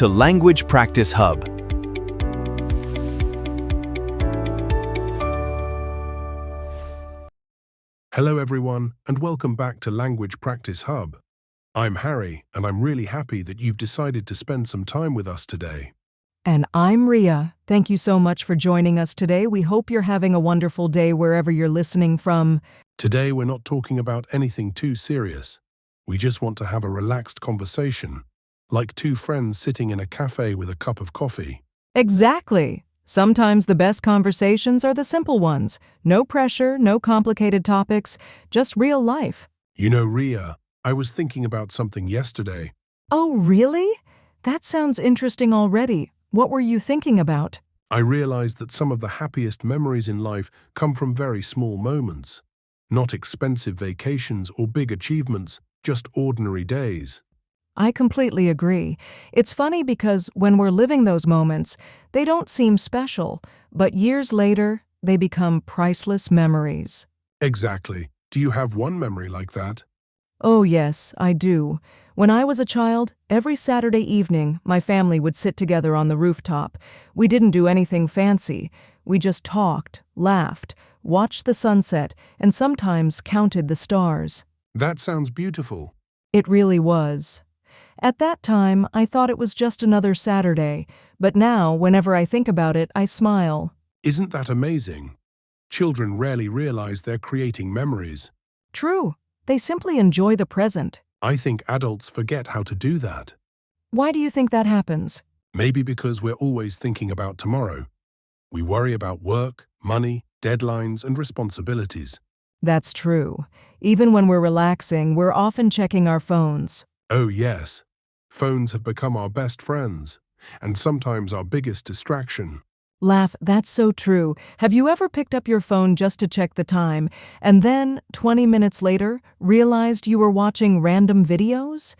to Language Practice Hub. Hello everyone, and welcome back to Language Practice Hub. I'm Harry, and I'm really happy that you've decided to spend some time with us today. And I'm Riya. Thank you so much for joining us today. We hope you're having a wonderful day wherever you're listening from. Today we're not talking about anything too serious. We just want to have a relaxed conversation, like two friends sitting in a cafe with a cup of coffee. Exactly. Sometimes the best conversations are the simple ones. No pressure, no complicated topics, just real life. You know, Riya, I was thinking about something yesterday. Oh, really? That sounds interesting already. What were you thinking about? I realized that some of the happiest memories in life come from very small moments. Not expensive vacations or big achievements, just ordinary days. I completely agree. It's funny because when we're living those moments, they don't seem special, but years later, they become priceless memories. Exactly. Do you have one memory like that? Oh yes, I do. When I was a child, every Saturday evening, my family would sit together on the rooftop. We didn't do anything fancy. We just talked, laughed, watched the sunset, and sometimes counted the stars. That sounds beautiful. It really was. At that time, I thought it was just another Saturday, but now, whenever I think about it, I smile. Isn't that amazing? Children rarely realize they're creating memories. True, they simply enjoy the present. I think adults forget how to do that. Why do you think that happens? Maybe because we're always thinking about tomorrow. We worry about work, money, deadlines, and responsibilities. That's true. Even when we're relaxing, we're often checking our phones. Oh yes, phones have become our best friends, and sometimes our biggest distraction. Laugh, that's so true. Have you ever picked up your phone just to check the time, and then, 20 minutes later, realized you were watching random videos?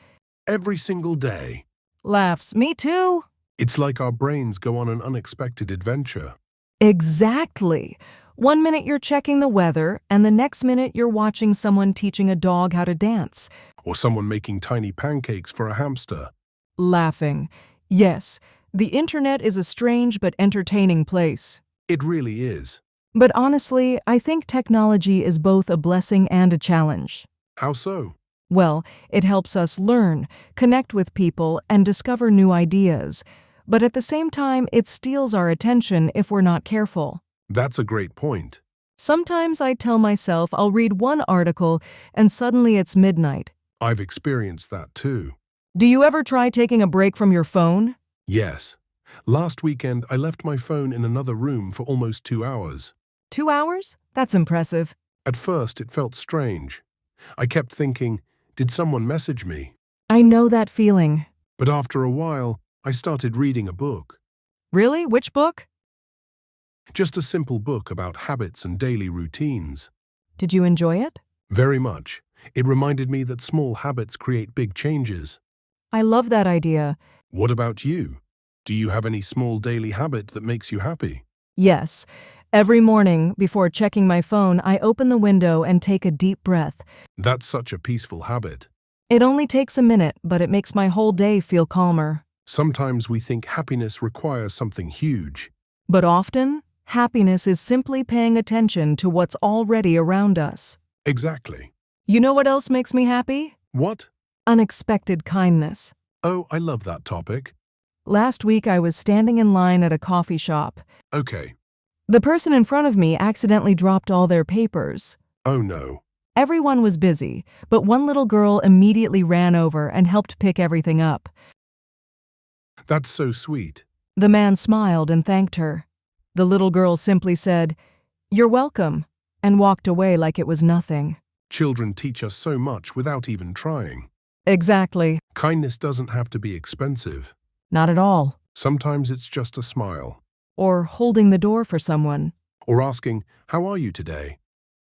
Every single day. Laughs, me too. It's like our brains go on an unexpected adventure. Exactly. 1 minute you're checking the weather, and the next minute you're watching someone teaching a dog how to dance. Or someone making tiny pancakes for a hamster. Laughing. Yes, the internet is a strange but entertaining place. It really is. But honestly, I think technology is both a blessing and a challenge. How so? Well, it helps us learn, connect with people, and discover new ideas. But at the same time, it steals our attention if we're not careful. That's a great point. Sometimes I tell myself I'll read one article, and suddenly it's midnight. I've experienced that too. Do you ever try taking a break from your phone? Yes. Last weekend, I left my phone in another room for almost 2 hours. 2 hours? That's impressive. At first, it felt strange. I kept thinking, did someone message me? I know that feeling. But after a while, I started reading a book. Really? Which book? Just a simple book about habits and daily routines. Did you enjoy it? Very much. It reminded me that small habits create big changes. I love that idea. What about you? Do you have any small daily habit that makes you happy? Yes. Every morning, before checking my phone, I open the window and take a deep breath. That's such a peaceful habit. It only takes a minute, but it makes my whole day feel calmer. Sometimes we think happiness requires something huge. But often, happiness is simply paying attention to what's already around us. Exactly. You know what else makes me happy? What? Unexpected kindness. Oh, I love that topic. Last week I was standing in line at a coffee shop. Okay. The person in front of me accidentally dropped all their papers. Oh no. Everyone was busy, but one little girl immediately ran over and helped pick everything up. That's so sweet. The man smiled and thanked her. The little girl simply said, "You're welcome," and walked away like it was nothing. Children teach us so much without even trying. Exactly. Kindness doesn't have to be expensive. Not at all. Sometimes it's just a smile. Or holding the door for someone. Or asking, "How are you today?"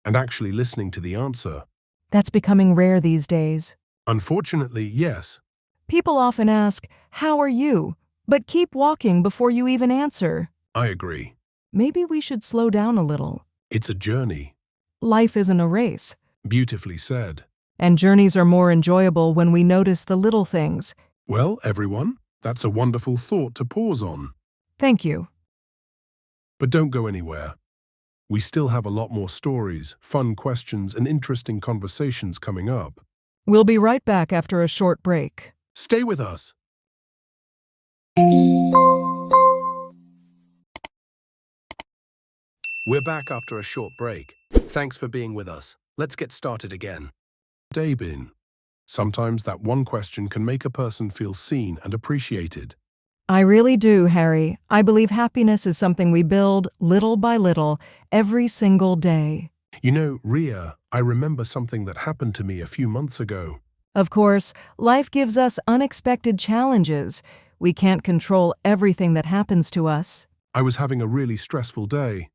and actually listening to the answer. That's becoming rare these days. Unfortunately, yes. People often ask, "How are you?" but keep walking before you even answer. I agree. Maybe we should slow down a little. It's a journey. Life isn't a race. Beautifully said. And journeys are more enjoyable when we notice the little things. Well, everyone, That's a wonderful thought to pause on. Thank you. But don't go anywhere. We still have a lot more stories, fun questions, and interesting conversations coming up. We'll be right back after a short break. Stay with us. We're back after a short break. Thanks for being with us. Let's get started again. Day been. Sometimes that one question can make a person feel seen and appreciated. I really do, Harry. I believe happiness is something we build little by little every single day. You know, Riya, I remember something that happened to me a few months ago. Of course, life gives us unexpected challenges. We can't control everything that happens to us. I was having a really stressful day.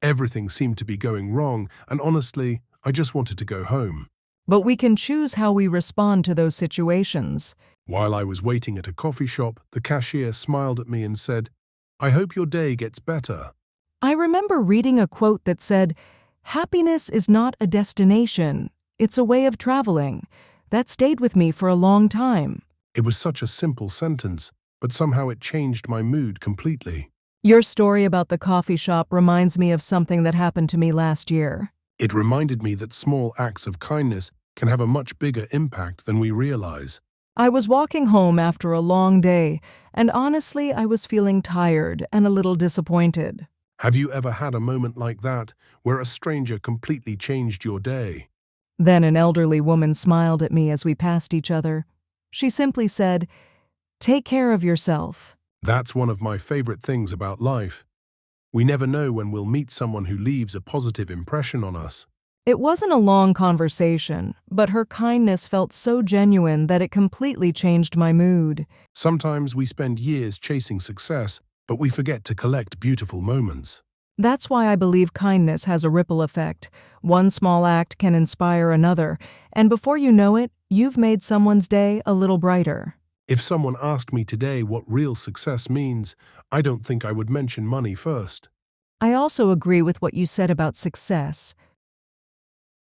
Everything seemed to be going wrong, and honestly, I just wanted to go home. But we can choose how we respond to those situations. While I was waiting at a coffee shop, the cashier smiled at me and said, "I hope your day gets better." I remember reading a quote that said, "Happiness is not a destination, it's a way of traveling." That stayed with me for a long time. It was such a simple sentence, but somehow it changed my mood completely. Your story about the coffee shop reminds me of something that happened to me last year. It reminded me that small acts of kindness can have a much bigger impact than we realize. I was walking home after a long day, and honestly, I was feeling tired and a little disappointed. Have you ever had a moment like that, where a stranger completely changed your day? Then an elderly woman smiled at me as we passed each other. She simply said, "Take care of yourself." That's one of my favorite things about life. We never know when we'll meet someone who leaves a positive impression on us. It wasn't a long conversation, but her kindness felt so genuine that it completely changed my mood. Sometimes we spend years chasing success, but we forget to collect beautiful moments. That's why I believe kindness has a ripple effect. One small act can inspire another, and before you know it, you've made someone's day a little brighter. If someone asked me today what real success means, I don't think I would mention money first. I also agree with what you said about success.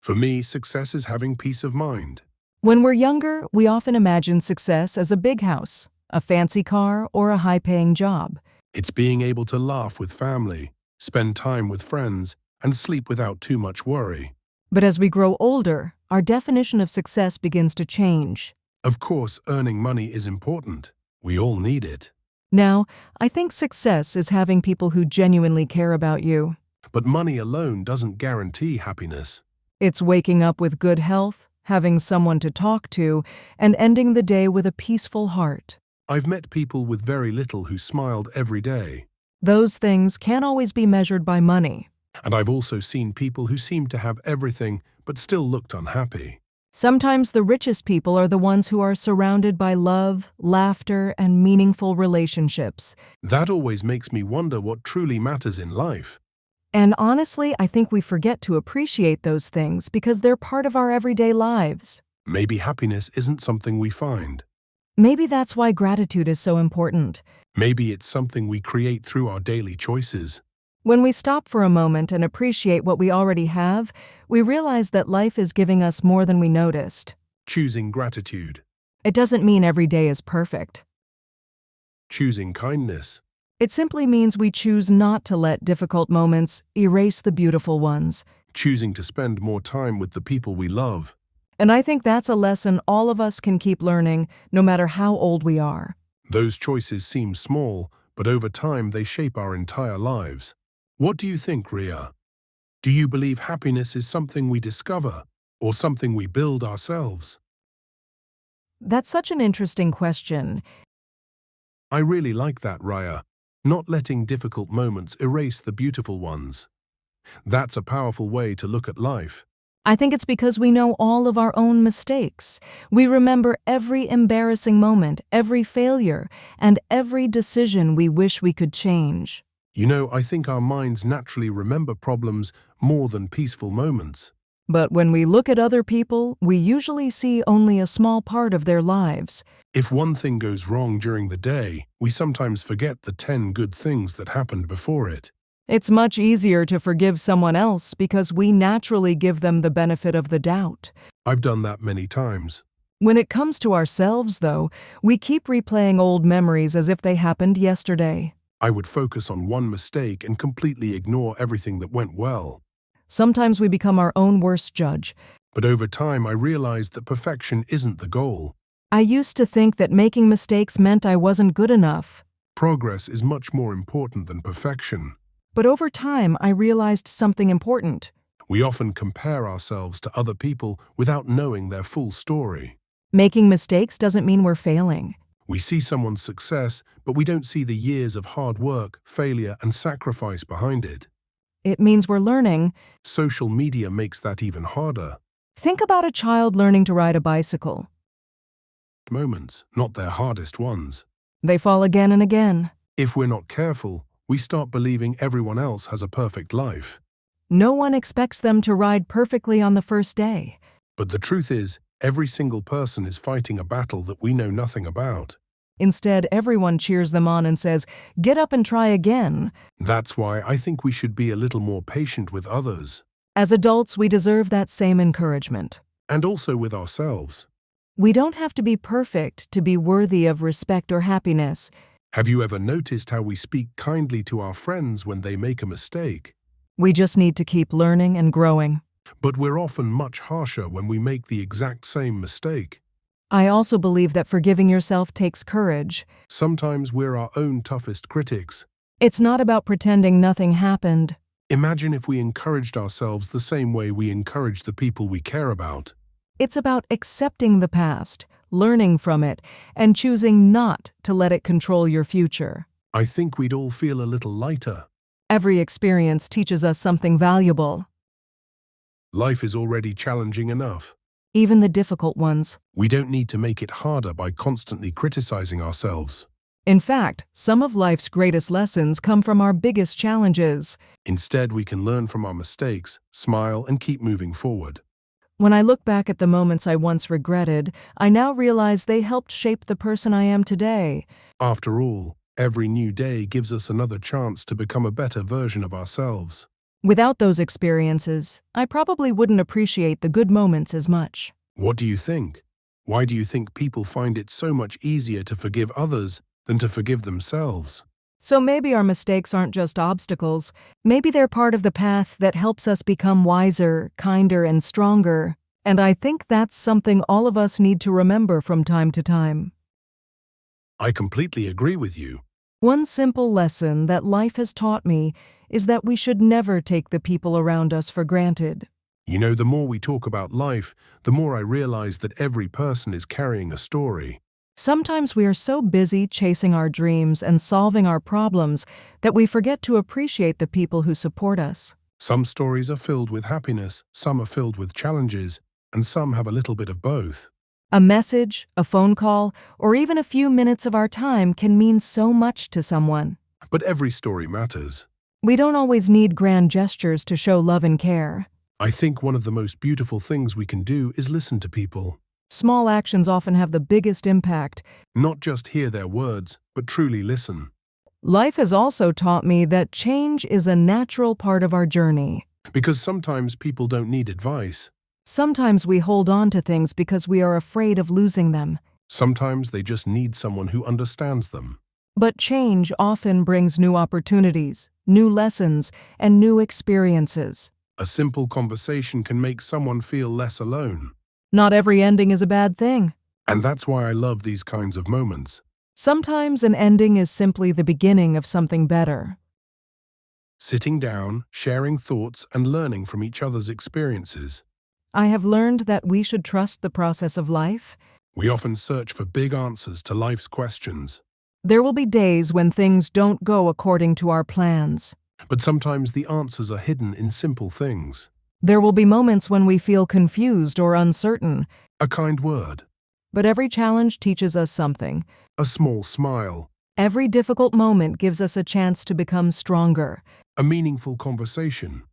For me, success is having peace of mind. When we're younger, we often imagine success as a big house, a fancy car, or a high-paying job. It's being able to laugh with family, spend time with friends, and sleep without too much worry. But as we grow older, our definition of success begins to change. Of course, earning money is important. We all need it. Now, I think success is having people who genuinely care about you. But money alone doesn't guarantee happiness. It's waking up with good health, having someone to talk to, and ending the day with a peaceful heart. I've met people with very little who smiled every day. Those things can't always be measured by money. And I've also seen people who seemed to have everything but still looked unhappy. Sometimes the richest people are the ones who are surrounded by love, laughter, and meaningful relationships. That always makes me wonder what truly matters in life. And honestly, I think we forget to appreciate those things because they're part of our everyday lives. Maybe happiness isn't something we find. Maybe that's why gratitude is so important. Maybe it's something we create through our daily choices. When we stop for a moment and appreciate what we already have, we realize that life is giving us more than we noticed. Choosing gratitude. It doesn't mean every day is perfect. Choosing kindness. It simply means we choose not to let difficult moments erase the beautiful ones. Choosing to spend more time with the people we love. And I think that's a lesson all of us can keep learning, no matter how old we are. Those choices seem small, but over time they shape our entire lives. What do you think, Riya? Do you believe happiness is something we discover or something we build ourselves? That's such an interesting question. I really like that, Riya. Not letting difficult moments erase the beautiful ones. That's a powerful way to look at life. I think it's because we know all of our own mistakes. We remember every embarrassing moment, every failure, and every decision we wish we could change. You know, I think our minds naturally remember problems more than peaceful moments. But when we look at other people, we usually see only a small part of their lives. If one thing goes wrong during the day, we sometimes forget the 10 good things that happened before it. It's much easier to forgive someone else because we naturally give them the benefit of the doubt. I've done that many times. When it comes to ourselves, though, we keep replaying old memories as if they happened yesterday. I would focus on one mistake and completely ignore everything that went well. Sometimes we become our own worst judge. But over time, I realized that perfection isn't the goal. I used to think that making mistakes meant I wasn't good enough. Progress is much more important than perfection. But over time, I realized something important. We often compare ourselves to other people without knowing their full story. Making mistakes doesn't mean we're failing. We see someone's success, but we don't see the years of hard work, failure, and sacrifice behind it. It means we're learning. Social media makes that even harder. Think about a child learning to ride a bicycle. Moments, not their hardest ones. They fall again and again. If we're not careful, we start believing everyone else has a perfect life. No one expects them to ride perfectly on the first day. But the truth is, every single person is fighting a battle that we know nothing about. Instead, everyone cheers them on and says, "Get up and try again." That's why I think we should be a little more patient with others. As adults, we deserve that same encouragement. And also with ourselves. We don't have to be perfect to be worthy of respect or happiness. Have you ever noticed how we speak kindly to our friends when they make a mistake? We just need to keep learning and growing. But we're often much harsher when we make the exact same mistake. I also believe that forgiving yourself takes courage. Sometimes we're our own toughest critics. It's not about pretending nothing happened. Imagine if we encouraged ourselves the same way we encourage the people we care about. It's about accepting the past, learning from it, and choosing not to let it control your future. I think we'd all feel a little lighter. Every experience teaches us something valuable, Life is already challenging enough. even the difficult ones. We don't need to make it harder by constantly criticizing ourselves. In fact, some of life's greatest lessons come from our biggest challenges. Instead, we can learn from our mistakes, smile, and keep moving forward. When I look back at the moments I once regretted, I now realize they helped shape the person I am today. After all, every new day gives us another chance to become a better version of ourselves. Without those experiences, I probably wouldn't appreciate the good moments as much. What do you think? Why do you think people find it so much easier to forgive others than to forgive themselves? So maybe our mistakes aren't just obstacles. Maybe they're part of the path that helps us become wiser, kinder, and stronger. And I think that's something all of us need to remember from time to time. I completely agree with you. One simple lesson that life has taught me is that we should never take the people around us for granted. You know, the more we talk about life, the more I realize that every person is carrying a story. Sometimes we are so busy chasing our dreams and solving our problems that we forget to appreciate the people who support us. Some stories are filled with happiness, some are filled with challenges, and some have a little bit of both. A message, a phone call, or even a few minutes of our time can mean so much to someone. But every story matters. We don't always need grand gestures to show love and care. I think one of the most beautiful things we can do is listen to people. Small actions often have the biggest impact. Not just hear their words, but truly listen. Life has also taught me that change is a natural part of our journey. Because sometimes people don't need advice. Sometimes we hold on to things because we are afraid of losing them. Sometimes they just need someone who understands them. But change often brings new opportunities, new lessons, and new experiences. A simple conversation can make someone feel less alone. Not every ending is a bad thing. And that's why I love these kinds of moments. Sometimes an ending is simply the beginning of something better. Sitting down, sharing thoughts, and learning from each other's experiences. I have learned that we should trust the process of life. We often search for big answers to life's questions. There will be days when things don't go according to our plans. But sometimes the answers are hidden in simple things. There will be moments when we feel confused or uncertain. A kind word. But every challenge teaches us something. A small smile. Every difficult moment gives us a chance to become stronger. A meaningful conversation.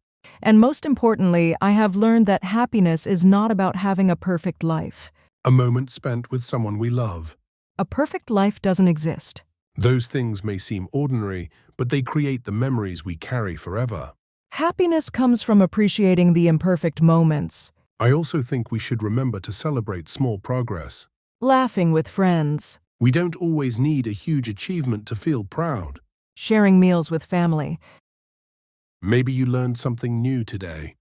And most importantly, I have learned that happiness is not about having a perfect life. A moment spent with someone we love. A perfect life doesn't exist. Those things may seem ordinary, but they create the memories we carry forever. Happiness comes from appreciating the imperfect moments. I also think we should remember to celebrate small progress. Laughing with friends. We don't always need a huge achievement to feel proud. Sharing meals with family. Maybe you learned something new today.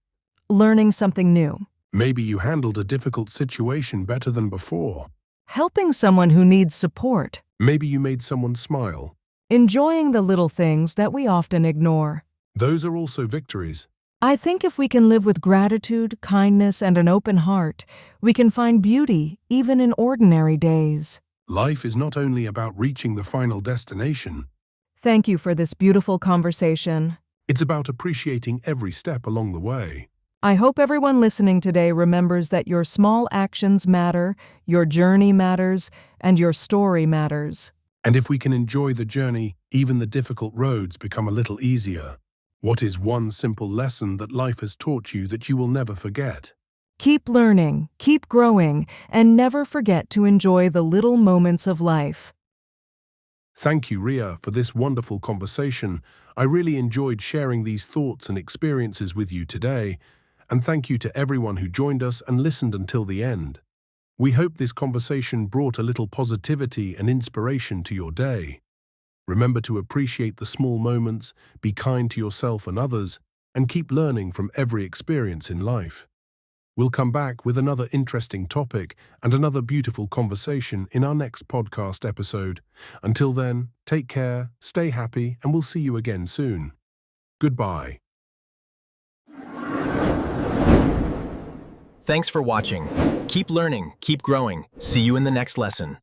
Learning something new. Maybe you handled a difficult situation better than before. Helping someone who needs support. Maybe you made someone smile. Enjoying the little things that we often ignore. Those are also victories. I think if we can live with gratitude, kindness, and an open heart, we can find beauty even in ordinary days. Life is not only about reaching the final destination. Thank you for this beautiful conversation. It's about appreciating every step along the way. I hope everyone listening today remembers that your small actions matter, your journey matters, and your story matters. And if we can enjoy the journey, even the difficult roads become a little easier. What is one simple lesson that life has taught you that you will never forget? Keep learning, keep growing, and never forget to enjoy the little moments of life. Thank you, Riya, for this wonderful conversation. I really enjoyed sharing these thoughts and experiences with you today. And thank you to everyone who joined us and listened until the end. We hope this conversation brought a little positivity and inspiration to your day. Remember to appreciate the small moments, be kind to yourself and others, and keep learning from every experience in life. We'll come back with another interesting topic and another beautiful conversation in our next podcast episode. Until then, take care, stay happy, and we'll see you again soon. Goodbye. Thanks for watching. Keep learning, keep growing. See you in the next lesson.